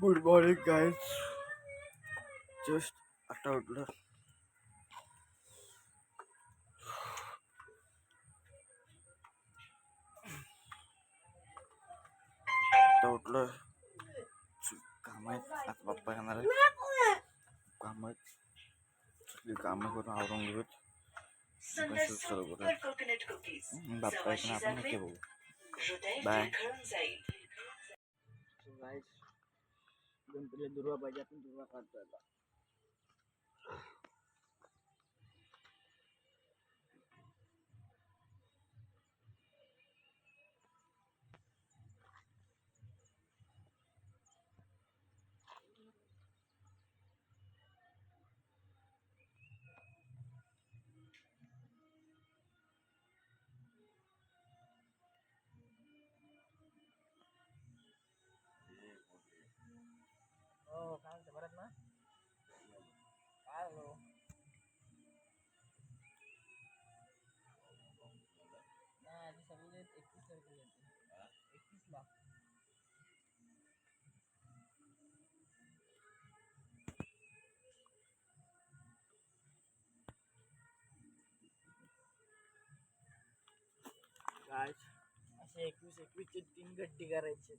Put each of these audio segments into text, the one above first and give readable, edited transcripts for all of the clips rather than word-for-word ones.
Good morning guys. Just आता उठलं. आता उठलं. काम आहेत आता पप्पा येणार आहे. काम आहेत कामं करून आवरून घेऊत. बाप्पा येताना आपण नक्की बघू. बाय. गणपतीला दुर्वा पाहिजे, आपण दुर्वा काढतो आता. हो काय म्हणते बरं ना. काय हो नाही सगळे 31 तारखेला येते. 31 ला. काय असे 21 चे 3 गड्डी करायचे.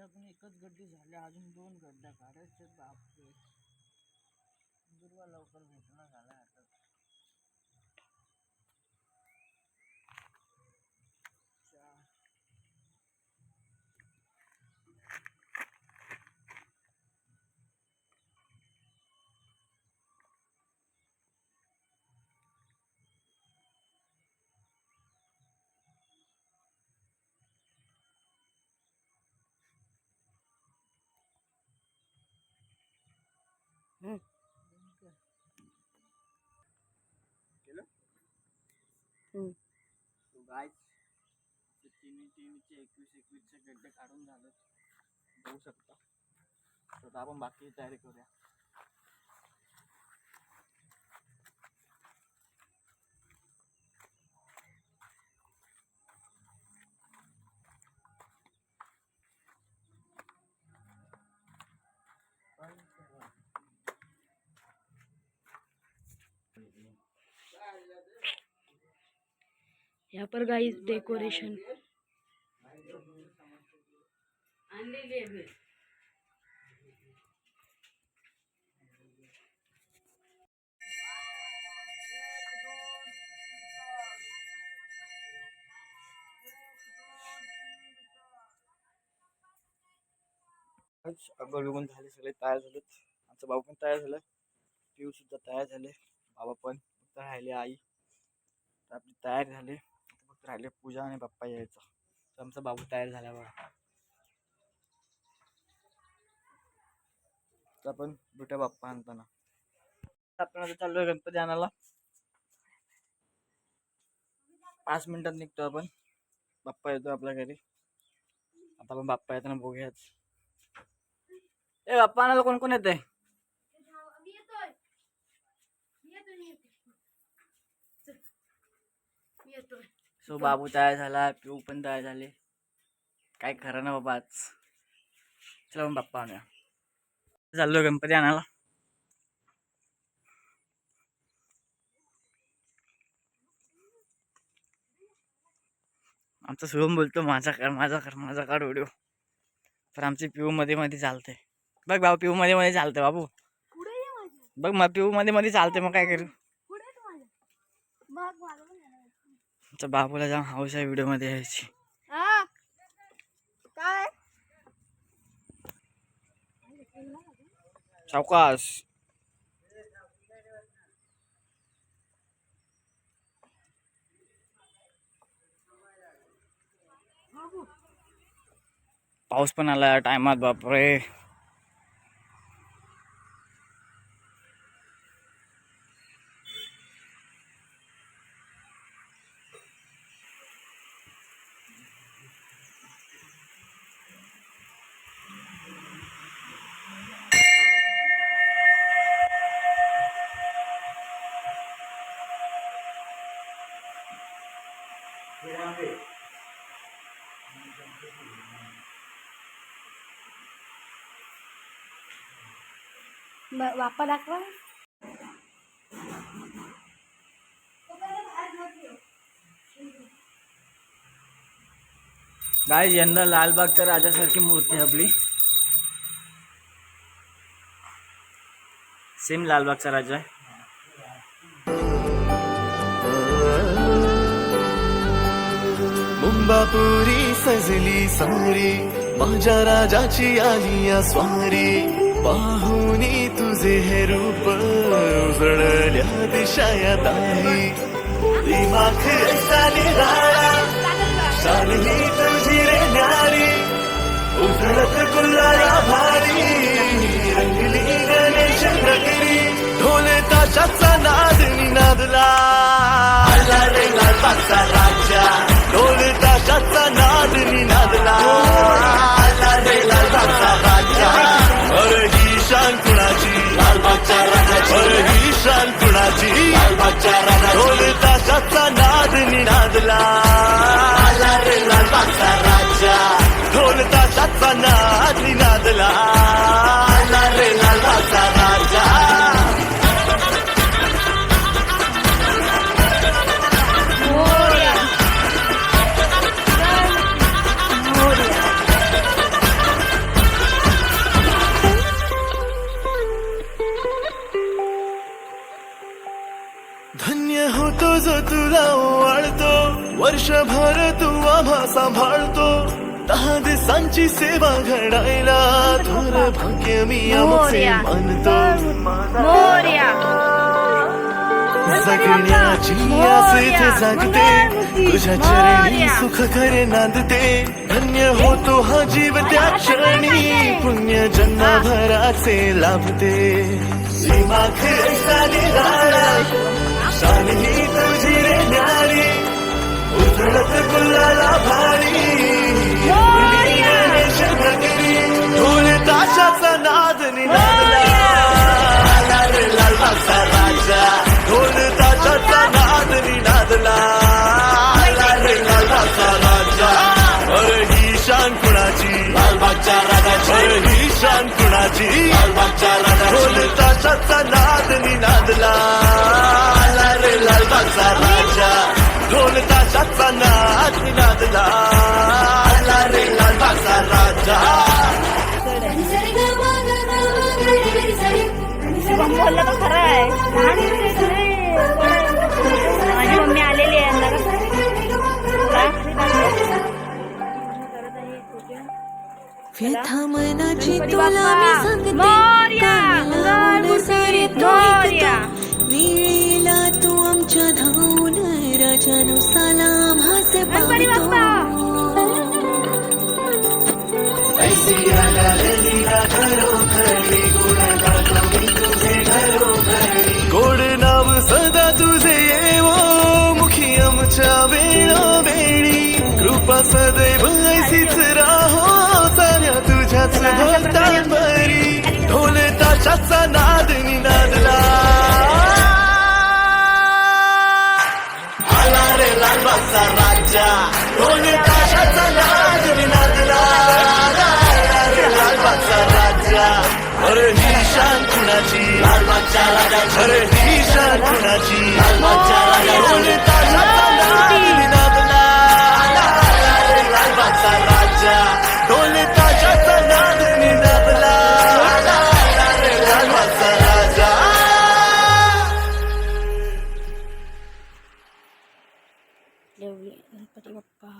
आपण एकच गड्डी झाले, अजून 2 गड्ड्या काढायचे. बापरे, दुर्वा लवकर भेटणं झाला आता. तो गाइस तिन्हीचे 21 गड्डे काढून झाले, बघू शकता. तर आपण बाकी तयारी करूया. यहाँ पर गाइस डेकोरेशन अंघोळ बिघून झाले, सगळे तयार झालेत. आमचा भाऊ पण तयार झाला, पिऊ सुद्धा तयार झाले, बाबा पण फक्त राहिले. आई तर आपली तयार झाले, फक्त राहिले पूजा आणि बाप्पा यायचा. तर आमचा बाबू तयार झाला बघा. तर आपण भेटूया बाप्पा आणताना. आपण आता चाललोय गणपती आणायला. 5 मिनिटात निघतो आपण. बाप्पा येतो आपल्या घरी. आता आपण बाप्पा येताना बघूयाच. ए बाप्पा आणायला कोण कोण येते? सो बाबू तयार झाला, पिऊ पण तयार झाले. काय खरं ना बाबा आज. चला मग बाप्पा आणूया. चाललोय गणपती आणायला. आमचा शुभम बोलतो माझा कर माझा कर माझा काढ व्हिडिओ. तर आमची पिऊ मध्ये मध्ये चालते. बघ बाबू, पिऊ मध्ये मध्ये चालते बाबू. बघ मग पिऊ मध्ये मध्ये चालते, मग काय करू. आमच्या बाबूला जाम हौस आहे व्हिडिओ मध्ये यायची. काय सावकाश. पाऊस पण आला या टायमात, बापरे. बाप्पा दाखवा. गाईज यंदा लालबागच्या राजासारखी मूर्ती आहे आपली. सेम लालबागचा राजा आहे. मुंबापुरी सजली सारी, माझ्या राजाची आली या स्वारी. पाहुनी तुझे हे रूप, उजळल्या दिशा या दारी. दिमाख ऐसा निराळा, शान ही तुझी रे न्यारी. उजळत गुलाला भारी, रंगली गणेश नगरी. ढोल ताशाचा नाद निनादला, आला रे लालबागचा राजा. ढोल ताशाचा नाद निनादला, आला रे लालबागचा राजा. अरे ही शान कुणाची, लालबागच्या राजाची. अरे ही शान कुणाची, लालबागच्या राजाची. ढोल ताशाचा नाद निनादला, आला रे लालबागचा राजा. ढोल ताशाचा नाद निनादला, आला रे लालबागचा राजा. धन्य होतो जो तुला ओवाळतो, वर्षभर तू आम्हा सांभाळतो. 10 दिवसांची सेवा घडायला, थोर भाग्य मी आमचे मानतो. जगण्याची आस इथे जागते, तुझ्या चरणी सुख खरे नांदते. धन्य होतो हा जीव त्या क्षणी, पुण्य जन्मभराचे लाभते. दिमाख ऐसा निराळा, शान ही तुझी रे न्यारी. उजळत गुलाला भारी, गणेश नगरी. ढोल ताशाचा नाद निनादला, आला रे लालबागचा राजा. ढोल ताशाचा नाद निनादला, आला रे लालबागचा राजा. अरे ही शान कुणाची, लालबागच्या राजाची. अरे ही शान कुणाची, लालबागच्या राजाची. ढोल ताशाचा नाद निनादला, आला रे लालबागचा राजा. ढोल ताशाचा नाद निनादला, आला रे लालबागचा राजा. बोललं तर खरं आहे. माझी मम्मी आलेली आहे. व्यथा मनाची तुला मी सांगते, वेळेला तू आमच्या धावून राजानु सलाम हासे पावतो. गोड नाव सदा तुझे येवो, मुखी आमच्या वेळोवेळी. कृपा सदैव ऐसीच राहो, साऱ्या तुझ्याच भक्तांबरी. ढोल ताशाचा नाद निनादला, आला रे लालबागचा राजा. ढोल ताशाचा नाद निनादला, आला रे लालबागचा राजा. अरे ही शान कुणाची, लालबागच्या राजाची. अरे ही शान कुणाची, लालबागच्या राजाची. ढोल ताशाचा नाद निनादला, आला रे लालबागचा राजा. ढोल ताशाचा नाद निनादला, आला रे लालबागचा राजा. गणपती बाप्पा,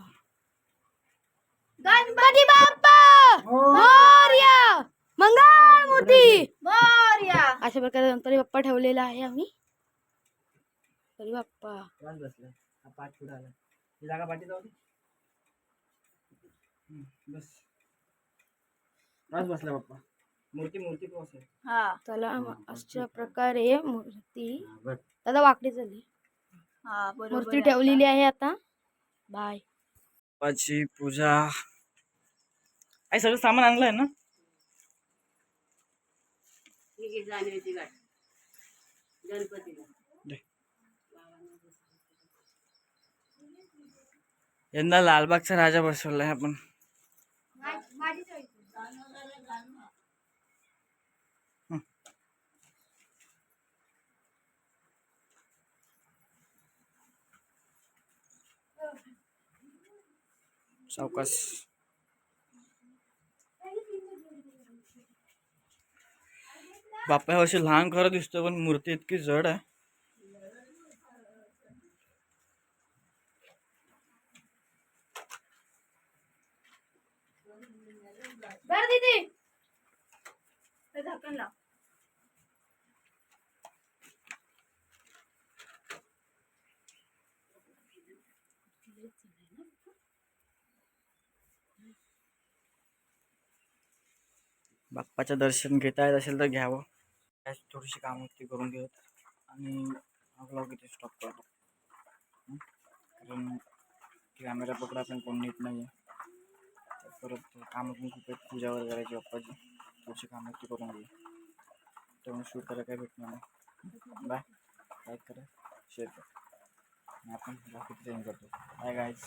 गणपती बाप्पा मोरया. मंगळमूर्ती अशा प्रकारे गणपती बाप्पा ठेवलेला आहे आम्ही. गणपती बाप्पा राज बसलाय. हा पाठ पुढे आला. ही जागा पाठी जाऊ दे. बस. राज बसला बाप्पा. मूर्ती मूर्ती क्रॉस आहे. हा चला अशा प्रकारे मूर्ती बघ. दादा वाकडी झाली. हा बरोबर मूर्ती ठेवलेली आहे आता. बाय. बाप्पाची पूजा. आई सगळं सामान आणलंय ना? दे. यंदा लालबागचा राजा बसवलाय आपण. सावकाश. बाप्पा वर्षी लहान खरं दिसतो पण मूर्ती इतकी जड आहे. बरं दीदी हे झाकण लाव. बाप्पाचं दर्शन घेता येत असेल तर घ्यावं. थोडीशी कामं ती करून घेत आणि ब्लॉग इथे स्टॉप करतो. कारण कॅमेरा पकडा पण कोण नीट नाही आहे. परत कामं पण खूप आहेत. पूजा वगैरे करायची बाप्पाची. थोडीशी कामं ती करून घेऊ. तेव्हा शूट करायला काय भेटणार नाही. बाय. लाईक करा, शेअर करा आणि आपण बाकी ट्रेन करतो. Bye guys.